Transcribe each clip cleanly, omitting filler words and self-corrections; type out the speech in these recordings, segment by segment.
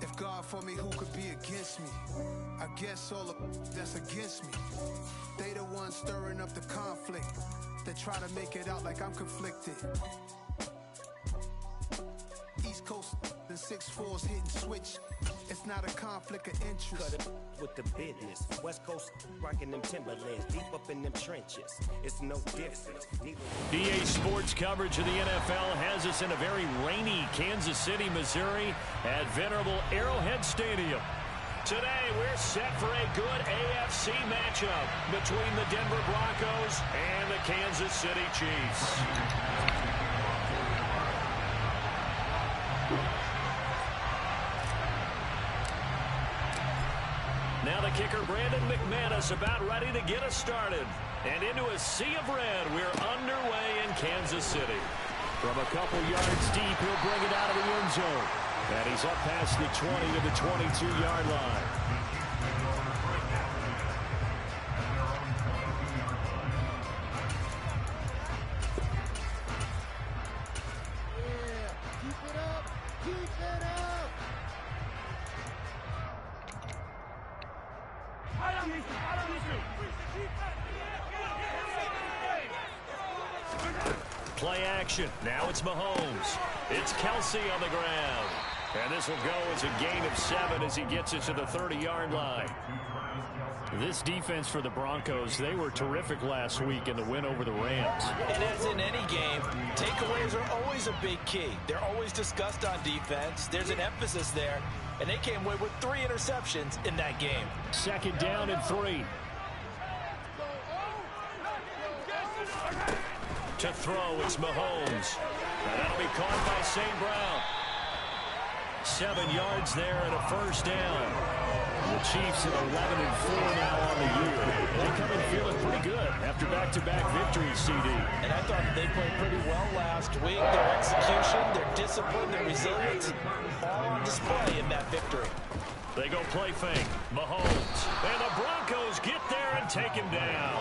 If God for me, who could be against me? I guess all of that's against me. They the ones stirring up the conflict. They try to make it out like I'm conflicted. East Coast and 6'4's hitting switch. It's not a conflict of interest. Cut it with the business. West Coast rocking them Timberlands, deep up in them trenches. It's no difference. EA Sports coverage of the NFL has us in a very rainy Kansas City, Missouri at venerable Arrowhead Stadium. Today, we're set for a good AFC matchup between the Denver Broncos and the Kansas City Chiefs. Now the kicker, Brandon McManus, about ready to get us started. And into a sea of red, we're underway in Kansas City. From a couple yards deep, he'll bring it out of the end zone. And he's up past the 20 to the 22-yard line. Play action. Now it's Mahomes. It's Kelsey on the ground. And this will go as a gain of 7 as he gets it to the 30-yard line. This defense for the Broncos, they were terrific last week in the win over the Rams. And as in any game, takeaways are always a big key. They're always discussed on defense. There's an emphasis there. And they came away with 3 interceptions in that game. Second down and 3. To throw, it's Mahomes. And that'll be caught by St. Brown. 7 yards there and a first down. The Chiefs at 11-4 now on the year. They come in feeling pretty good after back-to-back victories, CD. And I thought they played pretty well last week. Their execution, their discipline, their resilience, all on display in that victory. They go play fake. Mahomes. And the Broncos get there and take him down.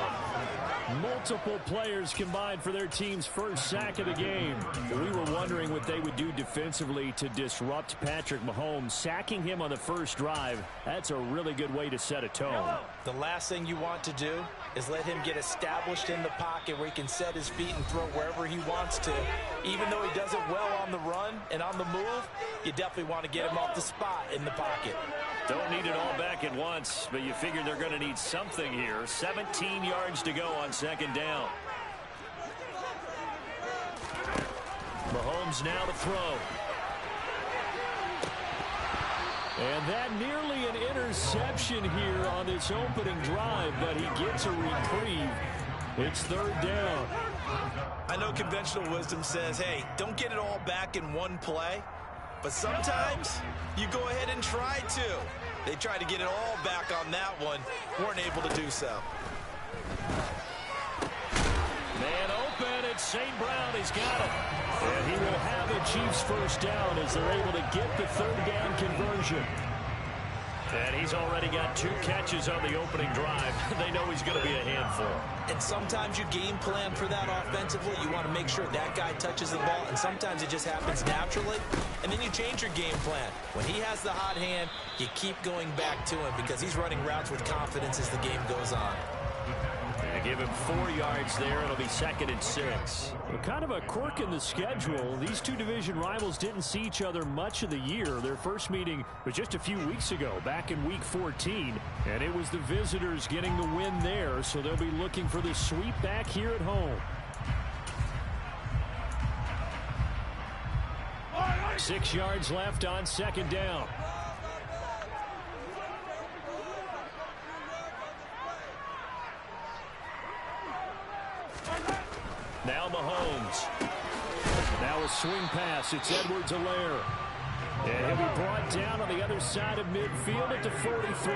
Multiple players combined for their team's first sack of the game. We were wondering what they would do defensively to disrupt Patrick Mahomes. Sacking him on the first drive, that's a really good way to set a tone. The last thing you want to do is let him get established in the pocket where he can set his feet and throw wherever he wants to. Even though he does it well on the run and on the move, you definitely want to get him off the spot in the pocket. Don't need it all back at once, but you figure they're going to need something here. 17 yards to go on second down. Mahomes now to throw. And that nearly an interception here on this opening drive, but he gets a reprieve. It's third down. I know conventional wisdom says, hey, don't get it all back in one play. But sometimes you go ahead and try to. They tried to get it all back on that one. Weren't able to do so. Man open. It's St. Brown. He's got it. And he will have a Chiefs first down as they're able to get the third down conversion. And he's already got 2 catches on the opening drive. They know he's going to be a handful. And sometimes you game plan for that offensively. You want to make sure that guy touches the ball, and sometimes it just happens naturally. And then you change your game plan. When he has the hot hand, you keep going back to him because he's running routes with confidence as the game goes on. And give him 4 yards there. It'll be 2nd and 6. Well, kind of a quirk in the schedule. These two division rivals didn't see each other much of the year. Their first meeting was just a few weeks ago, back in Week 14. And it was the visitors getting the win there, so they'll be looking for the sweep back here at home. 6 yards left on second down. Now Mahomes. Now a swing pass. It's Edwards-Helaire. And he'll be brought down on the other side of midfield at the 43.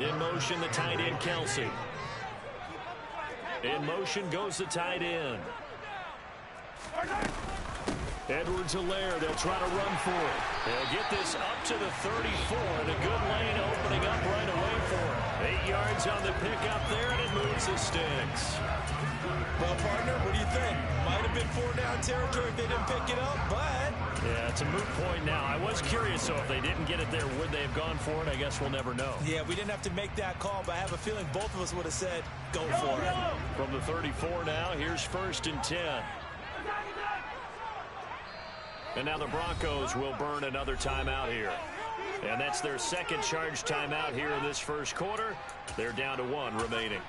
In motion, the tight end, Kelsey. In motion goes the tight end. Edwards-Helaire, they'll try to run for it. They'll get this up to the 34, and a good lane opening up right away for him. 8 8 yards on the pickup there, and it moves the sticks. Well, partner, what do you think? Might have been 4-down territory if they didn't pick it up, but... Yeah, it's a moot point now. I was curious, so if they didn't get it there, would they have gone for it? I guess we'll never know. Yeah, we didn't have to make that call, but I have a feeling both of us would have said, go for it. From the 34 now, here's 1st and 10. And now the Broncos will burn another timeout here. And that's their second charge timeout here in this first quarter. They're down to 1 remaining.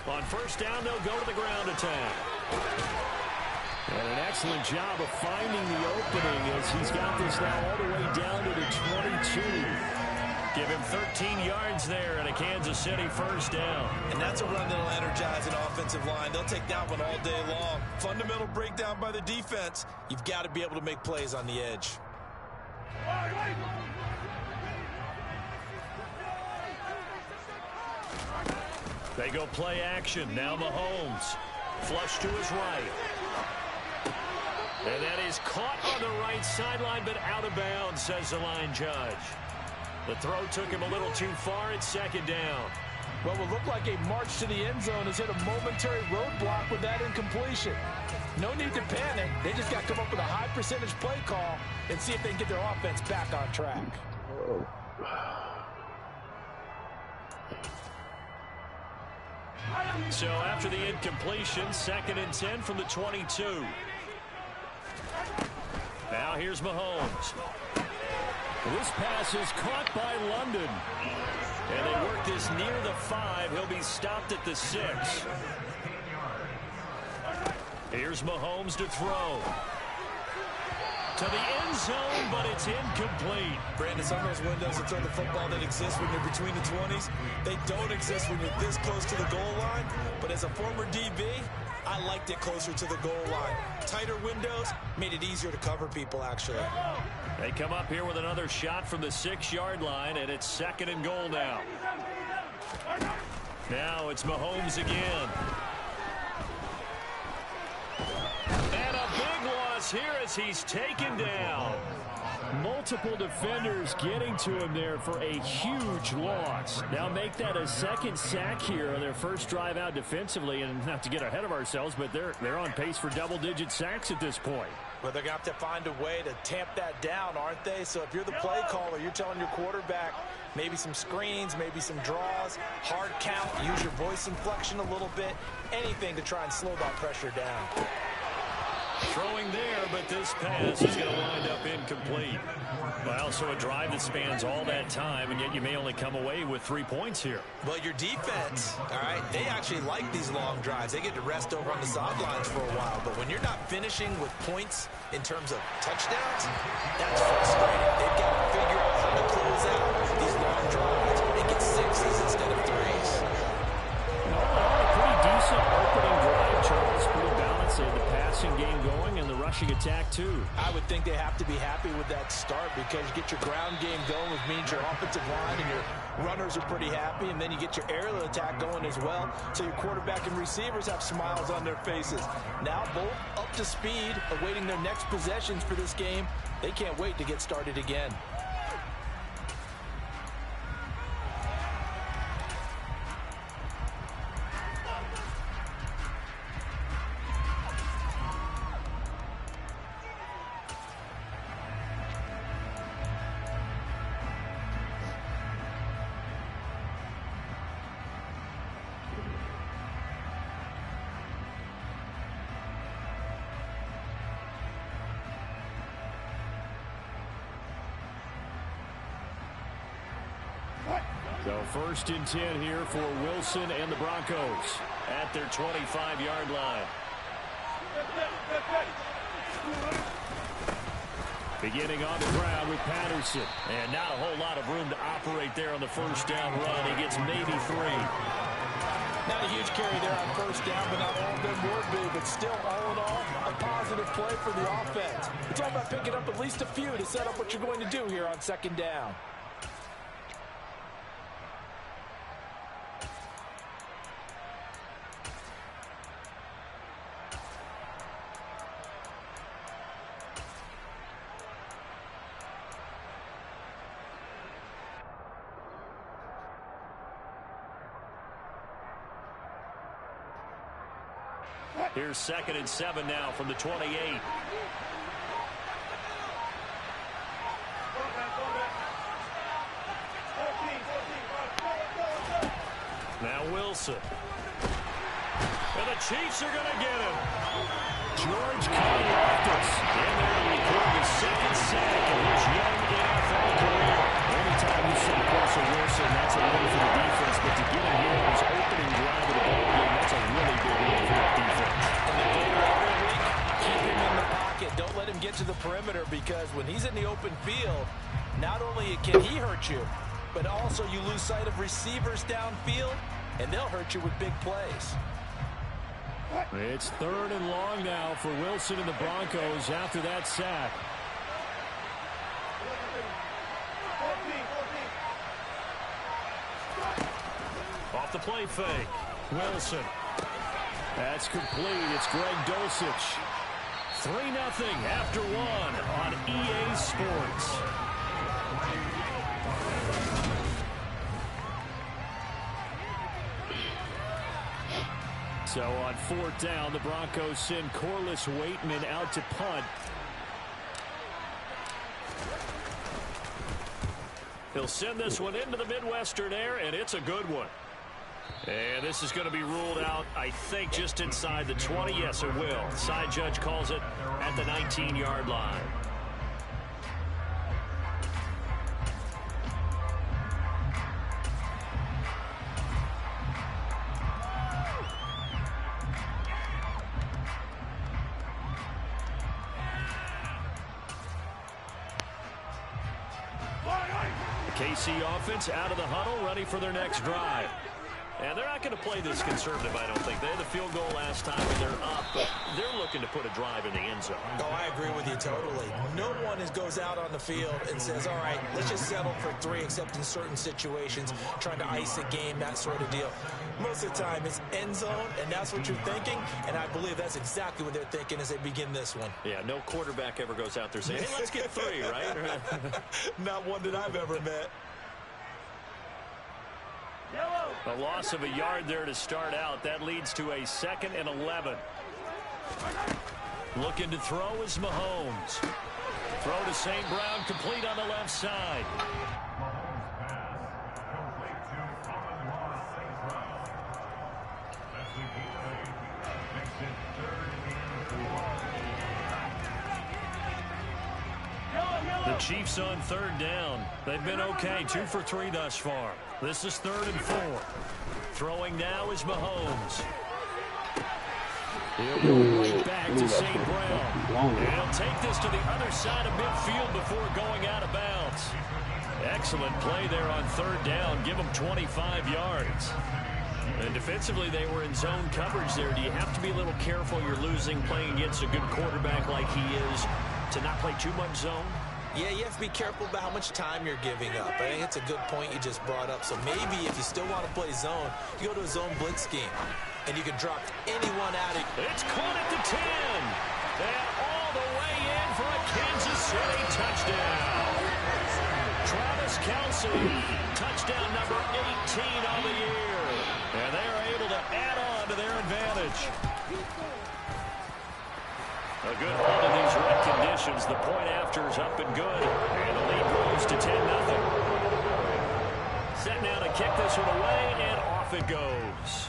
On 1st down, they'll go to the ground attack. And an excellent job of finding the opening as he's got this now all the way down to the 22. Give him 13 yards there and a Kansas City 1st down. And that's a run that'll energize an offensive line. They'll take that one all day long. Fundamental breakdown by the defense. You've got to be able to make plays on the edge. They go play action. Now Mahomes. Flush to his right. And that is caught on the right sideline, but out of bounds, says the line judge. The throw took him a little too far. It's 2nd down. What will look like a march to the end zone has hit a momentary roadblock with that incompletion. No need to panic. They just got to come up with a high percentage play call and see if they can get their offense back on track. So after the incompletion, 2nd and 10 from the 22. Now here's Mahomes. This pass is caught by London. And they work this near the 5. He'll be stopped at the 6. Here's Mahomes to throw. To the end zone, but it's incomplete. Brandon, some of those windows to throw the football that exist when you're between the 20s, they don't exist when you're this close to the goal line. But as a former DB, I liked it closer to the goal line. Tighter windows made it easier to cover people, actually. They come up here with another shot from the 6-yard line, and it's 2nd and goal now. Now it's Mahomes again. And a big loss here as he's taken down. Multiple defenders getting to him there for a huge loss. Now make that a 2nd sack here on their first drive out defensively, and not to get ahead of ourselves, but they're on pace for double-digit sacks at this point. But they're going to have to find a way to tamp that down, aren't they? So if you're the play caller, you're telling your quarterback maybe some screens, maybe some draws, hard count, use your voice inflection a little bit, anything to try and slow that pressure down. Throwing there, but this pass is going to wind up incomplete. Well, so a drive that spans all that time, and yet you may only come away with 3 points here. Well, your defense, all right, they actually like these long drives. They get to rest over on the sidelines for a while. But when you're not finishing with points in terms of touchdowns, that's frustrating. They've got to figure out how to close out these long drives and get 6s instead of 3s. A pretty decent opening drive, Charles. Pretty balanced. They had the passing game going and the rushing attack, too. I would think they have to be happy with that start because you get your ground game going, which means your offensive line and your runners are pretty happy, and then you get your aerial attack going as well, so your quarterback and receivers have smiles on their faces. Now both up to speed, awaiting their next possessions for this game. They can't wait to get started again. So 1st and 10 here for Wilson and the Broncos at their 25-yard line. Beginning on the ground with Patterson. And not a whole lot of room to operate there on the 1st down run. He gets maybe 3. Not a huge carry there on 1st down, but not all of them will be. But still, all in all, a a positive play for the offense. It's all about picking up at least a few to set up what you're going to do here on second down. Here's 2nd and 7 now from the 28. Now Wilson. And the Chiefs are going to get him. George Karlaftis in there to record his 2nd sack of his young NFL career. Anytime you see Russell Wilson, that's a win for the defense. But to get him here on his opening drive of the ball game, that's a really big win for that defense. Keep him in the pocket. Don't let him get to the perimeter, because when he's in the open field, not only can he hurt you, but also you lose sight of receivers downfield, and they'll hurt you with big plays. It's 3rd and long now for Wilson and the Broncos after that sack. Off the play fake. Wilson. That's complete. It's Greg Dulcich. 3-0 after 1 on EA Sports. So on 4th down, the Broncos send Corliss Waitman out to punt. He'll send this one into the Midwestern air, and it's a good one. And this is going to be ruled out, I think, just inside the 20. Yes, it will. Side judge calls it at the 19-yard line. KC offense out of the huddle, ready for their next drive. And they're not going to play this conservative, I don't think. They had the field goal last time, and they're up, but they're looking to put a drive in the end zone. Oh, I agree with you totally. No one goes out on the field and says, all right, let's just settle for 3, except in certain situations, trying to ice a game, that sort of deal. Most of the time, it's end zone, and that's what you're thinking, and I believe that's exactly what they're thinking as they begin this one. Yeah, no quarterback ever goes out there saying, hey, let's get 3, right? Not one that I've ever met. A loss of a yard there to start out. That leads to a 2nd and 11. Looking to throw is Mahomes. Throw to St. Brown, complete on the left side. The Chiefs on 3rd down. They've been okay, 2 for 3 thus far. This is 3rd and 4. Throwing now is Mahomes. He'll go right back to St. Brown. And he'll take this to the other side of midfield before going out of bounds. Excellent play there on 3rd down. Give them 25 yards. And defensively, they were in zone coverage there. Do you have to be a little careful? You're losing, playing against a good quarterback like he is, to not play too much zone? Yeah, you have to be careful about how much time you're giving up. I think it's a good point you just brought up. So maybe if you still want to play zone, you go to a zone blitz scheme, and you can drop anyone out of it. It's caught at the 10. And all the way in for a Kansas City touchdown. Travis Kelce, touchdown number 18 on the year. And they are able to add on to their advantage. A good hold in these wet conditions. The point after is up and good. And the lead grows to 10-0. Set now to kick this one away, and off it goes.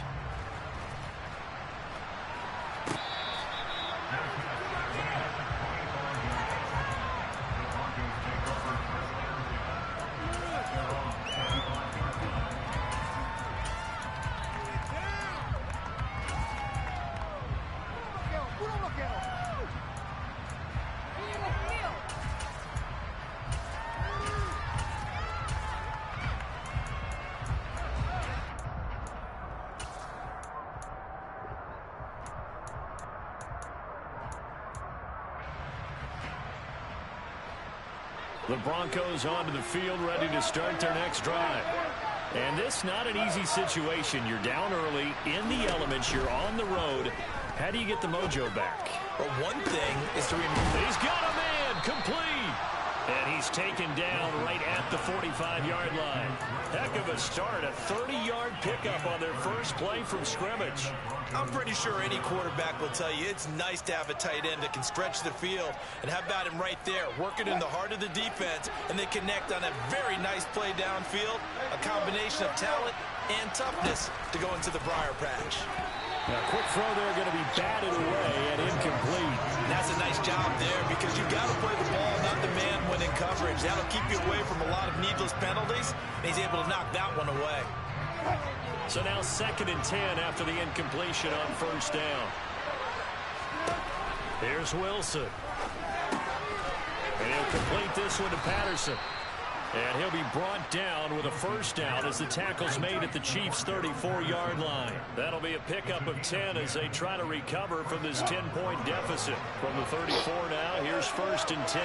The Broncos onto the field, ready to start their next drive. And this not an easy situation. You're down early, in the elements, you're on the road. How do you get the mojo back? Well, one thing is to remember. He's got a man, complete. And he's taken down right at the 45-yard line. Heck of a start, a 30-yard pickup on their first play from scrimmage. I'm pretty sure any quarterback will tell you it's nice to have a tight end that can stretch the field. And how about him right there, working in the heart of the defense, and they connect on a very nice play downfield, a combination of talent and toughness to go into the briar patch. Now, quick throw there going to be batted away and incomplete. And that's a nice job there because you've got to play the ball, not the man when in coverage. That'll keep you away from a lot of needless penalties, and he's able to knock that one away. So now 2nd and 10 after the incompletion on first down. Here's Wilson. And he'll complete this one to Patterson. And he'll be brought down with a first down as the tackle's made at the Chiefs' 34-yard line. That'll be a pickup of 10 as they try to recover from this 10-point deficit. From the 34 now, here's 1st and 10.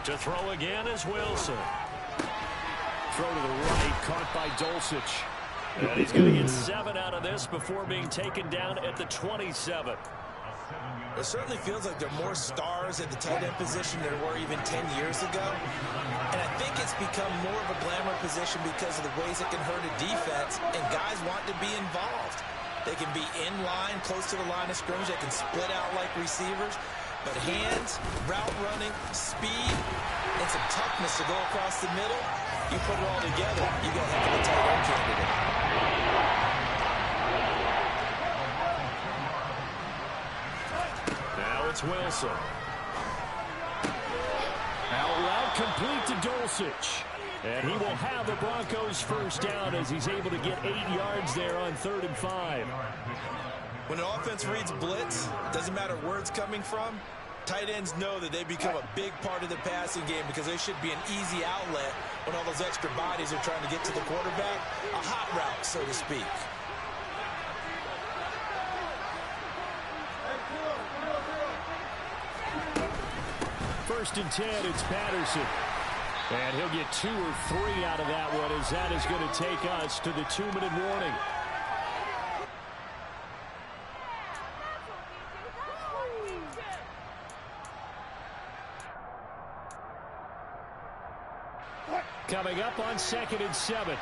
To throw again is Wilson. Throw to the right, caught by Dulcich. And he's going to get 7 out of this before being taken down at the 27. It certainly feels like there are more stars at the tight end position than there were even 10 years ago. And I think it's become more of a glamour position because of the ways it can hurt a defense, and guys want to be involved. They can be in line, close to the line of scrimmage. They can split out like receivers. But hands, route running, speed, and some toughness to go across the middle, you put it all together, you got a heck of a tight end candidate. Now it's Wilson. Out route complete to Dulcich. And he will have the Broncos first down as he's able to get 8 yards there on 3rd and 5. When an offense reads blitz, doesn't matter where it's coming from, tight ends know that they become a big part of the passing game because they should be an easy outlet when all those extra bodies are trying to get to the quarterback. A hot route, so to speak. First and 10, it's Patterson. And he'll get 2 or 3 out of that one as that is going to take us to the 2-minute warning. Coming up on 2nd and 7.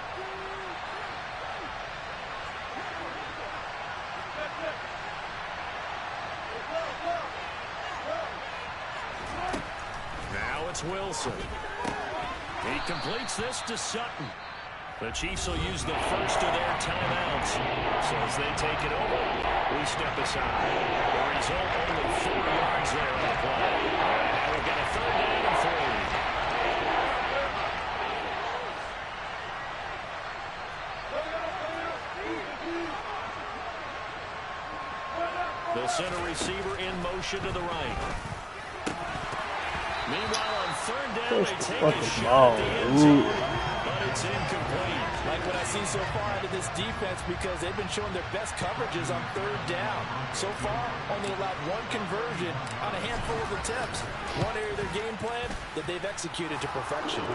Now it's Wilson. He completes this to Sutton. The Chiefs will use the first of their timeouts. So as they take it over, we step aside. The result, only 4 yards there on the play. Now we've got a 3rd down and 3. The center receiver in motion to the right. Meanwhile, on 3rd down, they take a shot at the end zone, but it's incomplete. Like what I've seen so far out of this defense because they've been showing their best coverages on 3rd down. So far, only allowed 1 conversion on a handful of attempts. One area of their game plan that they've executed to perfection.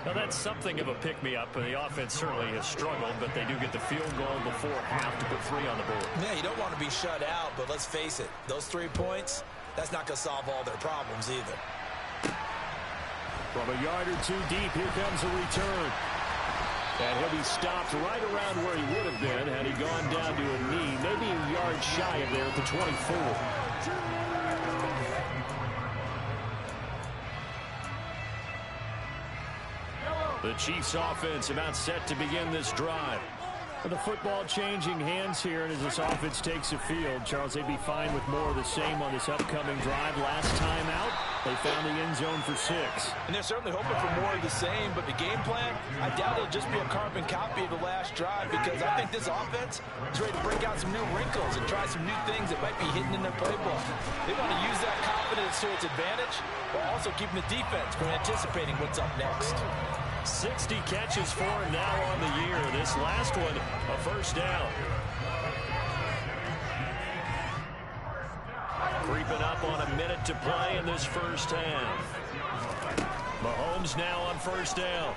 Now, that's something of a pick-me-up. The offense certainly has struggled, but they do get the field goal before half to put 3 on the board. Yeah, you don't want to be shut out, but let's face it, those 3 points, that's not going to solve all their problems either. From a yard or 2 deep, here comes a return. And he'll be stopped right around where he would have been had he gone down to a knee, maybe a yard shy of there at the 24. The Chiefs offense about set to begin this drive. The football changing hands here, and as this offense takes the field, Charles, they'd be fine with more of the same on this upcoming drive. Last time out, they found the end zone for 6. And they're certainly hoping for more of the same, but the game plan, I doubt it'll just be a carbon copy of the last drive because I think this offense is ready to break out some new wrinkles and try some new things that might be hidden in their playbook. They want to use that confidence to its advantage while also keeping the defense from anticipating what's up next. 60 catches for him now on the year. This last one, a first down. Creeping up on a minute to play in this first half. Mahomes now on first down.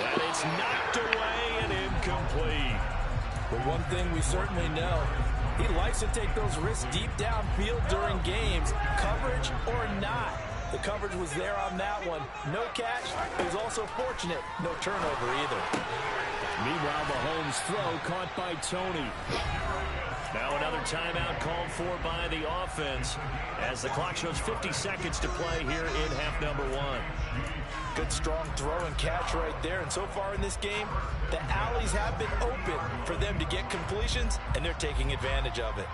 And it's knocked away and incomplete. But one thing we certainly know, he likes to take those risks deep downfield during games, coverage or not. The coverage was there on that one. No catch. He was also fortunate. No turnover either. Meanwhile, Mahomes' throw caught by Tony. Now another timeout called for by the offense as the clock shows 50 seconds to play here in half number 1. Good strong throw and catch right there. And so far in this game, the alleys have been open for them to get completions, and they're taking advantage of it.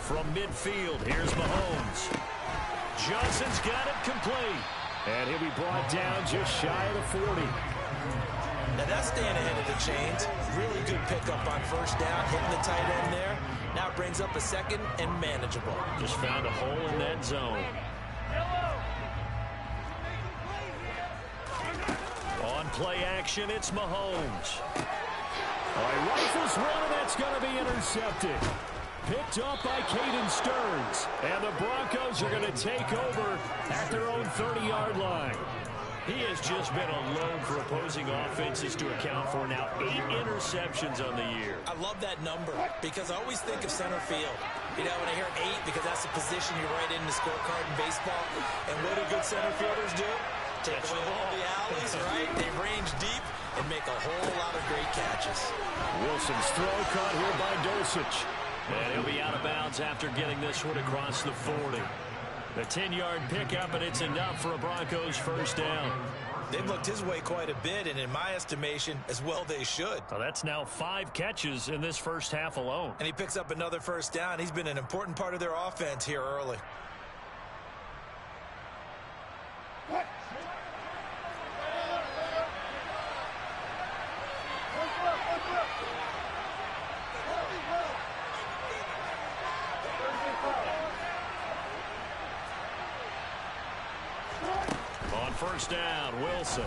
From midfield, here's Mahomes. Johnson's got it complete. And he'll be brought down just shy of the 40. Now that's staying ahead of the chains. Really good pickup on first down, hitting the tight end there. Now brings up a second and manageable. Just found a hole in that zone. On play action, it's Mahomes. All right, rifles one, and that's going to be intercepted. Picked up by Caden Stearns. And the Broncos are going to take over at their own 30-yard line. He has just been alone for opposing offenses to account for now 8 interceptions on the year. I love that number because I always think of center field. You know, when I hear 8, because that's the position you write in the scorecard in baseball. And what do good center fielders do? Take away all the alleys, right? They range deep and make a whole lot of great catches. Wilson's throw caught here by Dulcich. And he'll be out of bounds after getting this one across the 40. The 10-yard pickup, and it's enough for a Broncos first down. They've looked his way quite a bit, and in my estimation, as well they should. Well, that's now 5 catches in this first half alone. And he picks up another first down. He's been an important part of their offense here early. First down, Wilson.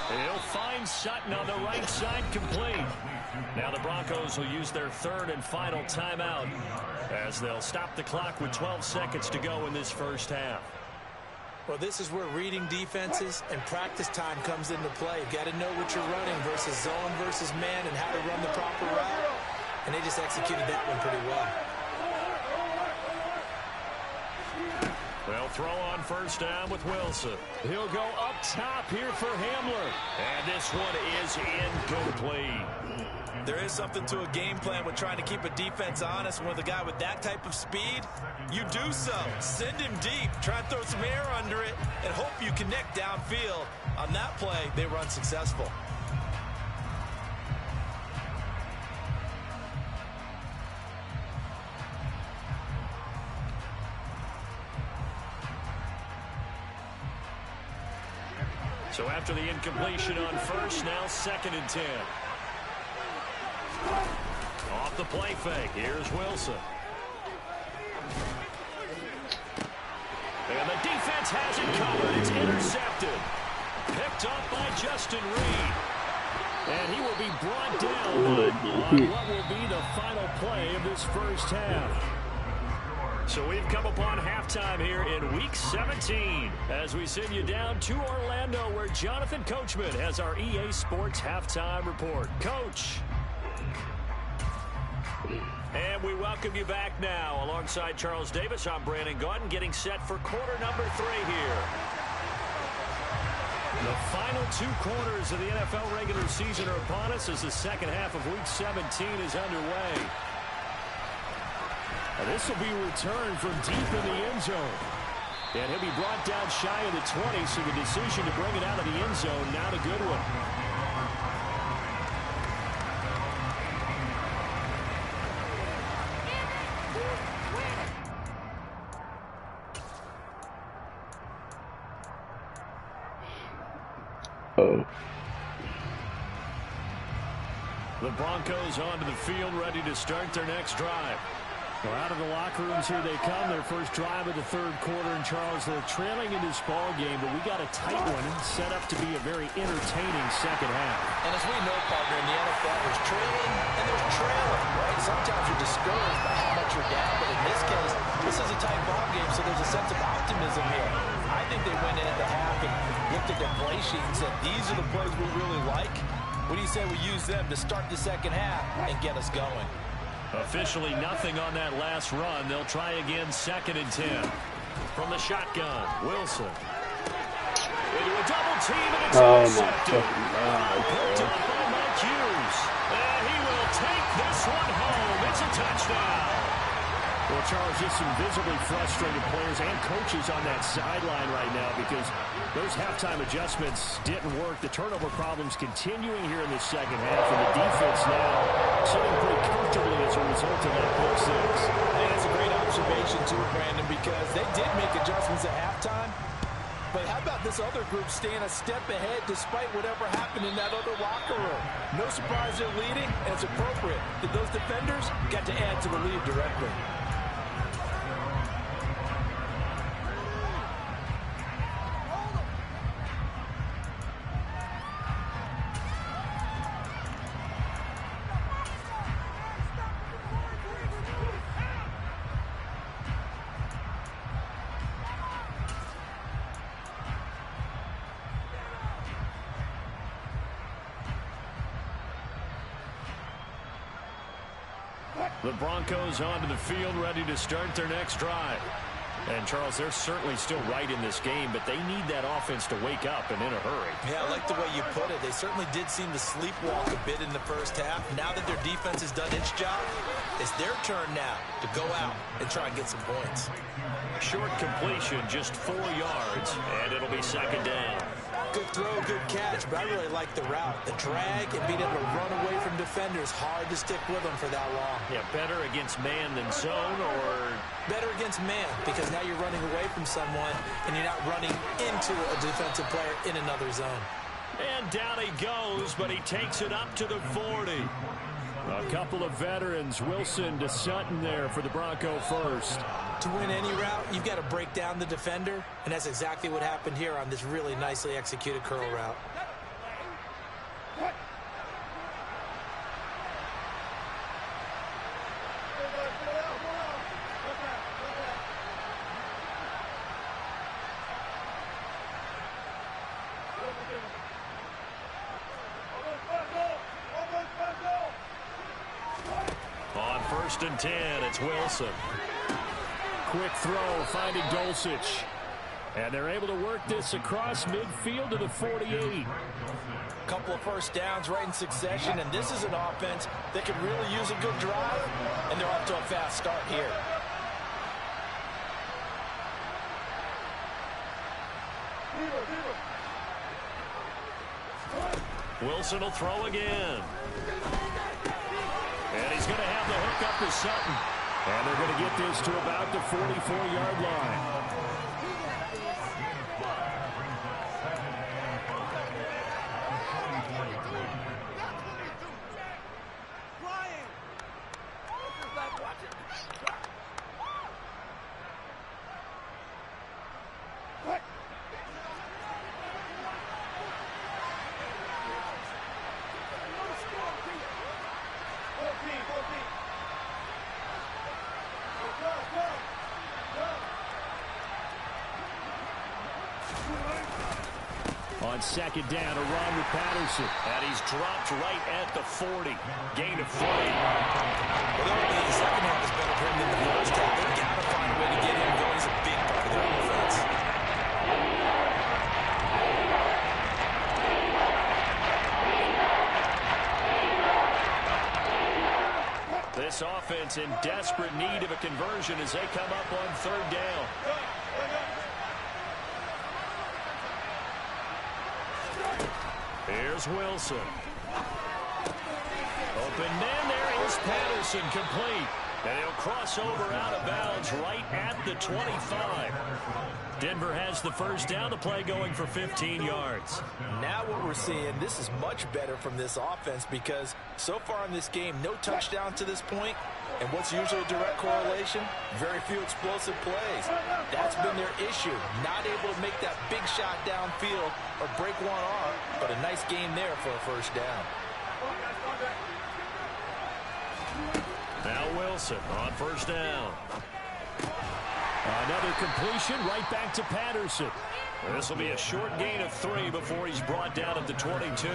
He'll find Sutton on the right side, complete. Now the Broncos will use their third and final timeout as they'll stop the clock with 12 seconds to go in this first half. Well, this is where reading defenses and practice time comes into play. You've got to know what you're running versus zone versus man and how to run the proper route. And they just executed that one pretty well. They'll throw on first down with Wilson. He'll go up top here for Hamler. And this one is incomplete. There is something to a game plan with trying to keep a defense honest. And with a guy with that type of speed, you do so. Send him deep. Try and throw some air under it and hope you connect downfield. On that play, they were unsuccessful. So after the incompletion on first, now 2nd and 10. Off the play fake, here's Wilson. And the defense has it covered. It's intercepted. Picked up by Justin Reed. And he will be brought down on what will be the final play of this first half. So we've come upon halftime here in Week 17 as we send you down to Orlando where Jonathan Coachman has our EA Sports Halftime Report. Coach. And we welcome you back now. Alongside Charles Davis, I'm Brandon Gaudin getting set for quarter number 3 here. The final 2 quarters of the NFL regular season are upon us as the second half of Week 17 is underway. This will be returned from deep in the end zone. And he'll be brought down shy of the 20, so the decision to bring it out of the end zone, not a good one. The Broncos onto the field, ready to start their next drive. Well, out of the locker rooms here they come. Their first drive of the third quarter. And Charles, they're trailing in this ball game, but we got a tight one set up to be a very entertaining second half. And as we know, partner, in the NFL, there's trailing and there's trailing, right? Sometimes you're discouraged by how much you're down, but in this case, this is a tight ball game, so there's a sense of optimism here. I think they went in at the half and looked at their play sheet and said, these are the plays we really like. What do you say we use them to start the second half and get us going? Officially nothing on that last run. They'll try again, 2nd and 10. From the shotgun, Wilson. Into a double team, and it's intercepted. Picked up by Mike Hughes. And he will take this one home. It's a touchdown. Well, Charles, just some visibly frustrated players and coaches on that sideline right now because those halftime adjustments didn't work. The turnover problems continuing here in the second half, and the defense now sitting pretty comfortably as a result of that pick six. I think that's a great observation, too, Brandon, because they did make adjustments at halftime. But how about this other group staying a step ahead despite whatever happened in that other locker room? No surprise they're leading, and it's appropriate that those defenders got to add to the lead directly. The Broncos onto the field, ready to start their next drive. And, Charles, they're certainly still right in this game, but they need that offense to wake up and in a hurry. Yeah, I like the way you put it. They certainly did seem to sleepwalk a bit in the first half. Now that their defense has done its job, it's their turn now to go out and try and get some points. Short completion, just 4 yards, and it'll be 2nd down. Good throw, good catch, but I really like the route. The drag and being able to run away from defenders, hard to stick with them for that long. Yeah, better against man than zone, or? Better against man, because now you're running away from someone and you're not running into a defensive player in another zone. And down he goes, but he takes it up to the 40. A couple of veterans, Wilson to Sutton there for the Bronco first. To win any route, you've got to break down the defender, and that's exactly what happened here on this really nicely executed curl route. On 1st and 10, it's Wilson. Quick throw, finding Dulcich. And they're able to work this across midfield to the 48. Couple of first downs right in succession, and this is an offense that could really use a good drive, and they're off to a fast start here. Wilson will throw again. And he's going to have the hook up to Sutton. And they're going to get this to about the 44-yard line. On 2nd down, a run with Patterson. And he's dropped right at the 40. Gain of 3. Well, the second half is better for him than the first half. They've got to find a way to get him going. He's a big part of their offense. This offense in desperate need of a conversion as they come up on 3rd down. Here's Wilson. Open man, there is Patterson, complete. And he'll cross over out of bounds right at the 25. Denver has the first down. The play going for 15 yards. Now what we're seeing, this is much better from this offense because so far in this game, no touchdowns to this point. And what's usually a direct correlation? Very few explosive plays. That's been their issue. Not able to make that big shot downfield or break one off, but a nice game there for a first down. Now Wilson on first down. Another completion right back to Patterson. This will be a short gain of 3 before he's brought down at the 22.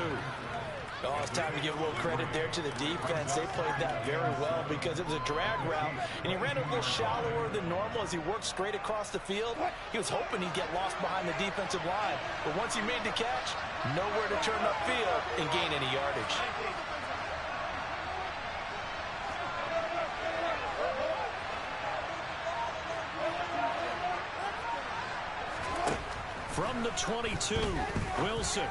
Oh, it's time to give a little credit there to the defense. They played that very well because it was a drag route, and he ran a little shallower than normal as he worked straight across the field. He was hoping he'd get lost behind the defensive line, but once he made the catch, nowhere to turn upfield and gain any yardage. From the 22, Wilson.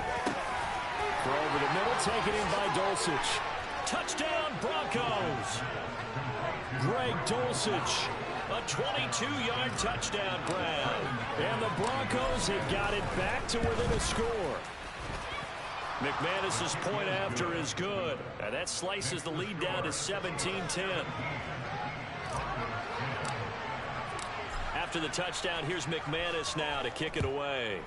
Throw over the middle, taken in by Dulcich. Touchdown, Broncos. Greg Dulcich, a 22-yard touchdown grab. And the Broncos have got it back to within a score. McManus's point after is good. And that slices the lead down to 17-10. After the touchdown, here's McManus now to kick it away.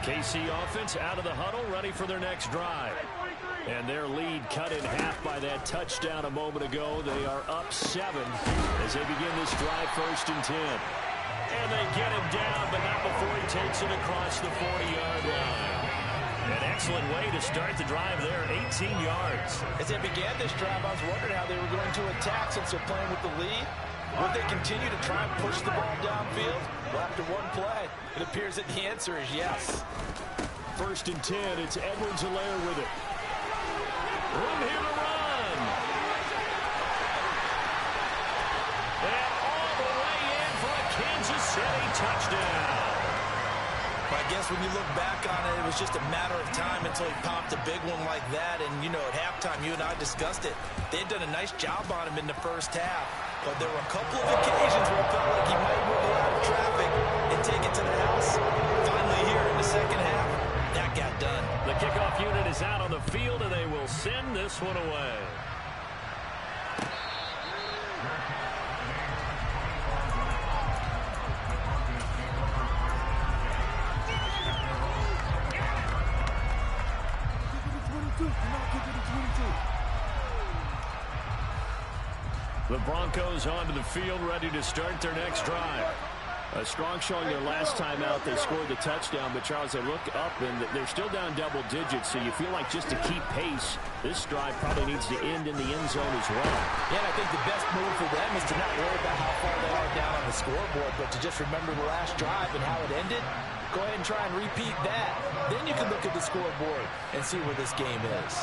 KC offense out of the huddle, ready for their next drive. And their lead cut in half by that touchdown a moment ago. They are up 7 as they begin this drive, 1st and 10. And they get him down, but not before he takes it across the 40-yard line. An excellent way to start the drive there, 18 yards. As they began this drive, I was wondering how they were going to attack since they're playing with the lead. Would they continue to try and push the ball downfield? Well, after one play, it appears that the answer is yes. 1st and 10, it's Edwards-Helaire with it. Room here to run. And all the way in for a Kansas City touchdown. I guess when you look back on it, it was just a matter of time until he popped a big one like that. And, you know, at halftime, you and I discussed it. They had done a nice job on him in the first half. But there were a couple of occasions where it felt like he might wiggle out of traffic and take it to the house. Finally here in the second half, that got done. The kickoff unit is out on the field, and they will send this one away. The Broncos onto the field, ready to start their next drive. A strong showing their last time out. They scored the touchdown, but Charles, they look up and they're still down double digits, so you feel like just to keep pace, this drive probably needs to end in the end zone as well. Yeah, and I think the best move for them is to not worry about how far they are down on the scoreboard, but to just remember the last drive and how it ended. Go ahead and try and repeat that. Then you can look at the scoreboard and see where this game is.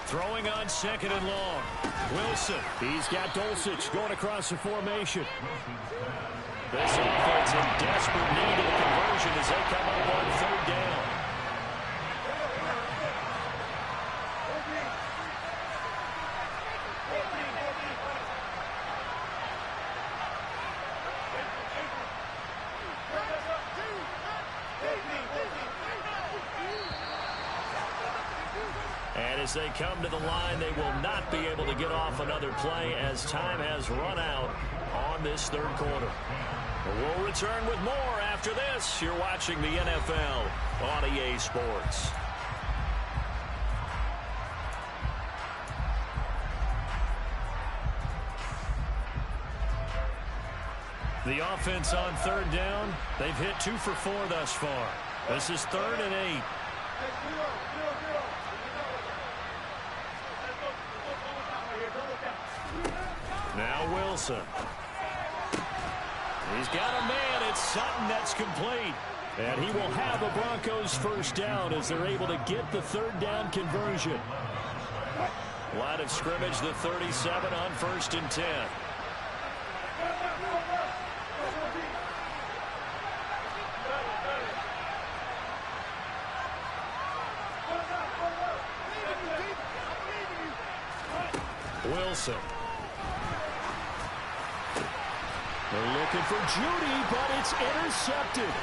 Throwing on 2nd and long. Wilson. He's got Dulcich going across the formation. This offense in desperate need of a conversion as they come up on 3rd down. And as they come to the line, they will not be able to get off another play as time has run out on this 3rd quarter. We'll return with more after this. You're watching the NFL on EA Sports. The offense on 3rd down, they've hit 2 for 4 thus far. This is 3rd and 8. Now Wilson. He's got a man. It's Sutton. That's complete. And he will have a Broncos first down as they're able to get the third down conversion. Line of scrimmage, the 37 on 1st and 10. Wilson. They're looking for Judy, but it's intercepted.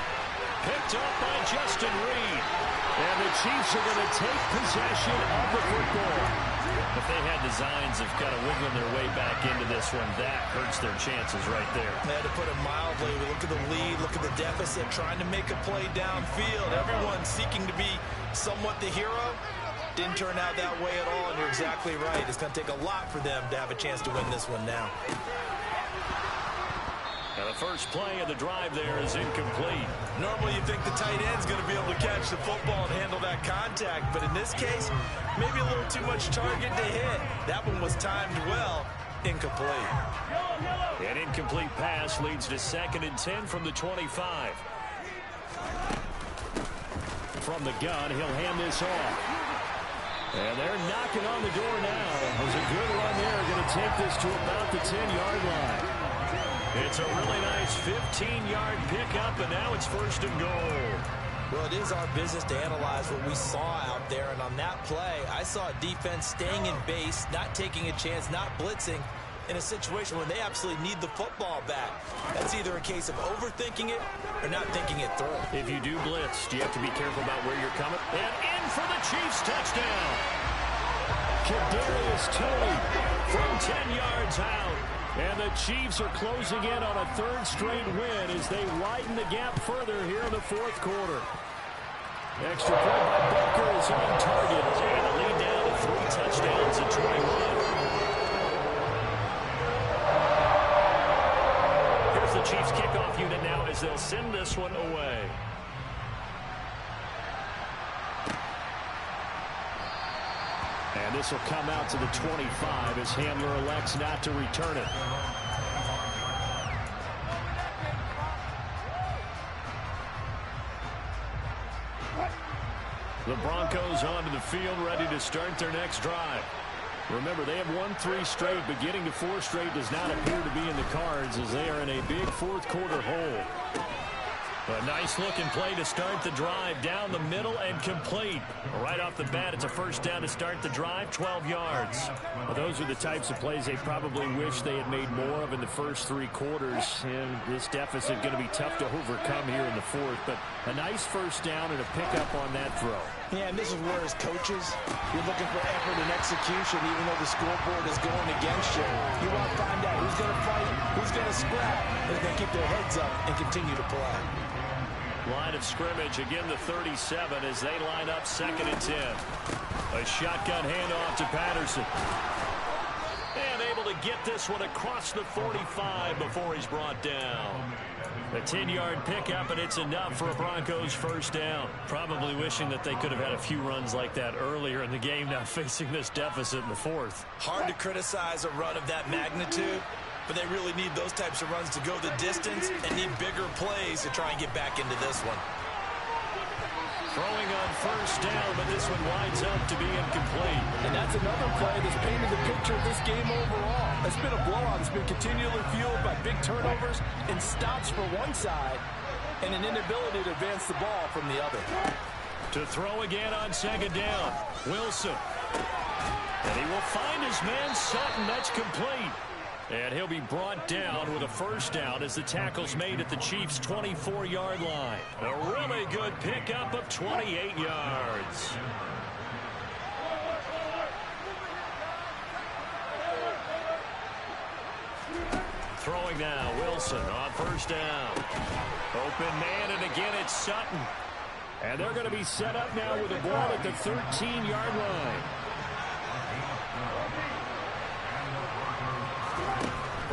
Picked up by Justin Reed. And the Chiefs are going to take possession of the football. If they had designs of kind of wiggling their way back into this one, that hurts their chances right there. They had to put it mildly. Look at the lead, look at the deficit, trying to make a play downfield. Everyone seeking to be somewhat the hero. Didn't turn out that way at all, and you're exactly right. It's going to take a lot for them to have a chance to win this one now. Now the first play of the drive there is incomplete. Normally you think the tight end's going to be able to catch the football and handle that contact, but in this case, maybe a little too much target to hit. That one was timed well. Incomplete. An incomplete pass leads to 2nd and 10 from the 25. From the gun, he'll hand this off. And they're knocking on the door now. There's a good run there. Going to take this to about the 10-yard line. It's a really nice 15-yard pickup, and now it's 1st and goal. Well, it is our business to analyze what we saw out there, and on that play, I saw a defense staying in base, not taking a chance, not blitzing, in a situation where they absolutely need the football back. That's either a case of overthinking it or not thinking it through. If you do blitz, do you have to be careful about where you're coming? And in for the Chiefs touchdown. Kadarius Toney from 10 yards out. And the Chiefs are closing in on a 3rd straight win as they widen the gap further here in the 4th quarter. Extra point by Booker is on target. And the lead down to 3 touchdowns at 21. Here's the Chiefs kickoff unit now as they'll send this one away. And this will come out to the 25 as Handler elects not to return it. The Broncos onto the field, ready to start their next drive. Remember, they have won 3 straight, but getting to 4 straight does not appear to be in the cards as they are in a big 4th quarter hole. A nice-looking play to start the drive down the middle and complete. Right off the bat, it's a first down to start the drive, 12 yards. Well, those are the types of plays they probably wish they had made more of in the first 3 quarters. And this deficit going to be tough to overcome here in the 4th. But a nice first down and a pickup on that throw. Yeah, and this is where, as coaches, you're looking for effort and execution, even though the scoreboard is going against you. You want to find out who's going to fight, who's going to scrap, who's going to keep their heads up and continue to play. Line of scrimmage, again the 37 as they line up 2nd and 10. A shotgun handoff to Patterson. And able to get this one across the 45 before he's brought down. A 10-yard pickup, and it's enough for a Broncos first down. Probably wishing that they could have had a few runs like that earlier in the game, now facing this deficit in the 4th. Hard to criticize a run of that magnitude, but they really need those types of runs to go the distance and need bigger plays to try and get back into this one. Throwing on first down, but this one winds up to be incomplete. And that's another play that's painted the picture of this game overall. It's been a blowout. It's been continually fueled by big turnovers and stops for one side and an inability to advance the ball from the other. To throw again on 2nd down, Wilson. And he will find his man Sutton. That's complete. And he'll be brought down with a first down as the tackle's made at the Chiefs' 24-yard line. A really good pickup of 28 yards. Throwing now, Wilson on first down. Open man, and again it's Sutton. And they're going to be set up now with the ball at the 13-yard line.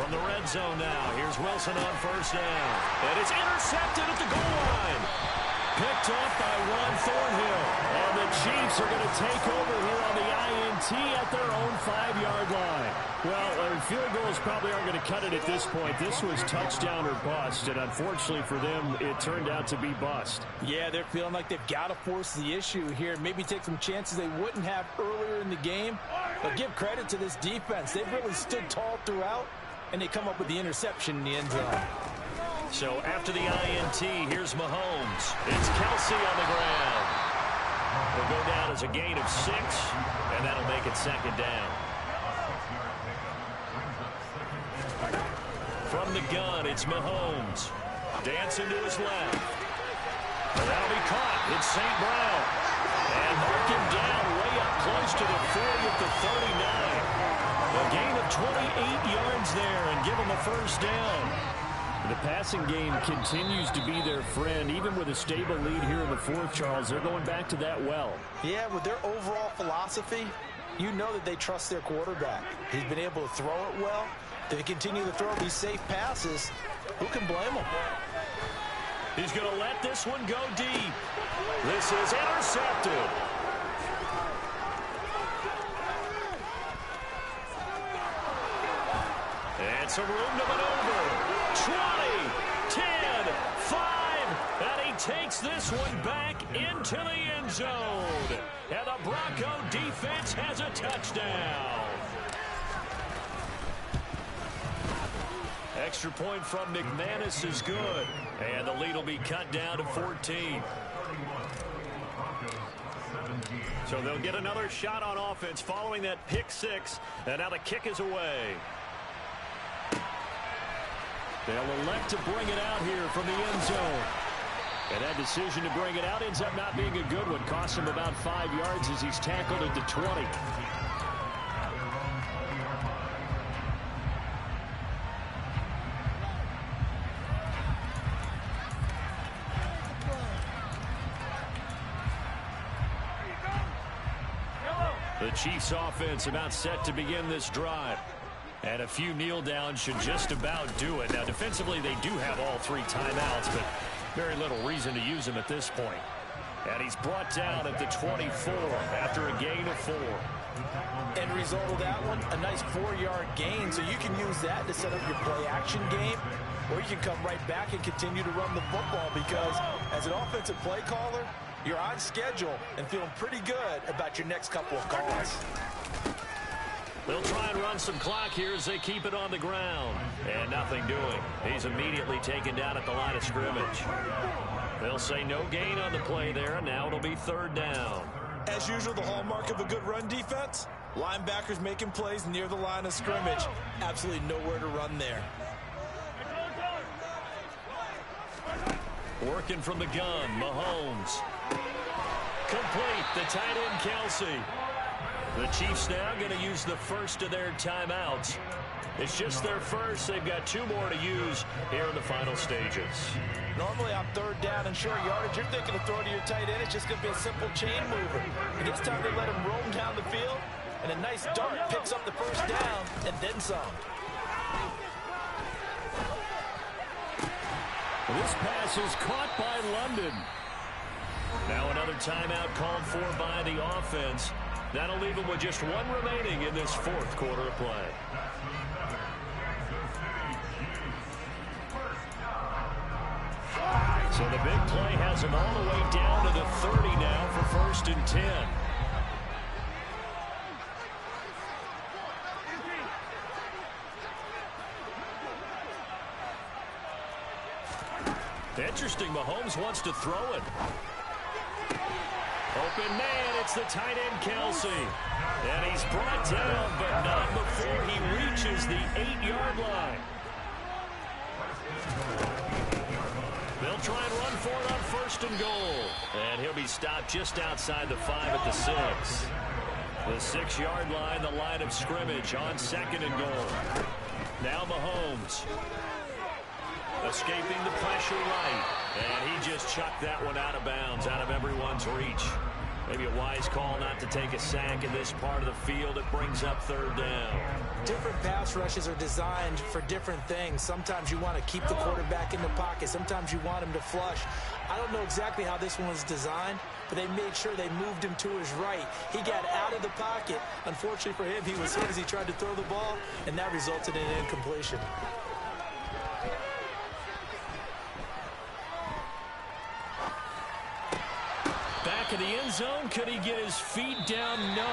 From the red zone now, here's Wilson on first down. And it's intercepted at the goal line. Picked off by Ron Thornhill. And the Chiefs are going to take over here on the INT at their own 5-yard line. Well, field goals probably aren't going to cut it at this point. This was touchdown or bust, and unfortunately for them, it turned out to be bust. Yeah, they're feeling like they've got to force the issue here. Maybe take some chances they wouldn't have earlier in the game. But give credit to this defense. They've really stood tall throughout, and they come up with the interception in the end zone. So after the INT, here's Mahomes. It's Kelsey on the ground. Will go down as a gain of 6, and that'll make it second down. From the gun, it's Mahomes. Dancing to his left. And that'll be caught. It's St. Brown. And mark him down way up close to the 40 at the 39. A gain of 28 yards there and give him a first down. The passing game continues to be their friend. Even with a stable lead here in the fourth, Charles, they're going back to that well. Yeah, with their overall philosophy, you know that they trust their quarterback. He's been able to throw it well. They continue to throw these safe passes. Who can blame him? He's going to let this one go deep. This is intercepted. And some room to maneuver. 20, 10, 5, and he takes this one back into the end zone. And the Bronco defense has a touchdown. Extra point from McManus is good. And the lead will be cut down to 14. So they'll get another shot on offense following that pick 6. And now the kick is away. They'll elect to bring it out here from the end zone. And that decision to bring it out ends up not being a good one. Costs him about 5 yards as he's tackled at the 20. The Chiefs offense about set to begin this drive. And a few kneel downs should just about do it. Now, defensively, they do have all 3 timeouts, but very little reason to use them at this point. And he's brought down at the 24 after a gain of 4. End result of that one, a nice 4-yard gain. So you can use that to set up your play-action game, or you can come right back and continue to run the football because as an offensive play caller, you're on schedule and feeling pretty good about your next couple of calls. They'll try and run some clock here as they keep it on the ground. And nothing doing. He's immediately taken down at the line of scrimmage. They'll say no gain on the play there, and now it'll be 3rd down. As usual, the hallmark of a good run defense, linebackers making plays near the line of scrimmage. Absolutely nowhere to run there. Working from the gun, Mahomes. Complete, the tight end, Kelsey. The Chiefs now going to use the first of their timeouts. It's just their first. They've got 2 more to use here in the final stages. Normally on 3rd down and short yardage, you're thinking of throwing to your tight end. It's just going to be a simple chain mover. And this time they let him roam down the field, and a nice dart picks up the first down and then some. This pass is caught by London. Now another timeout called for by the offense. That'll leave them with just 1 remaining in this 4th quarter of play. So the big play has him all the way down to the 30 now for 1st and 10. Interesting, Mahomes wants to throw it. Open man, it's the tight end, Kelsey. And he's brought down, but not before he reaches the 8-yard line. They'll try and run for it on 1st and goal. And he'll be stopped just outside the 5 at the 6. The 6-yard line, the line of scrimmage on 2nd and goal. Now Mahomes. Escaping the pressure right. And he just chucked that one out of bounds, out of everyone's reach. Maybe a wise call not to take a sack in this part of the field. It brings up 3rd down. Different pass rushes are designed for different things. Sometimes you want to keep the quarterback in the pocket. Sometimes you want him to flush. I don't know exactly how this one was designed, but they made sure they moved him to his right. He got out of the pocket. Unfortunately for him, he was hit as he tried to throw the ball, and that resulted in an incompletion. Back of the end zone, could he get his feet down? No.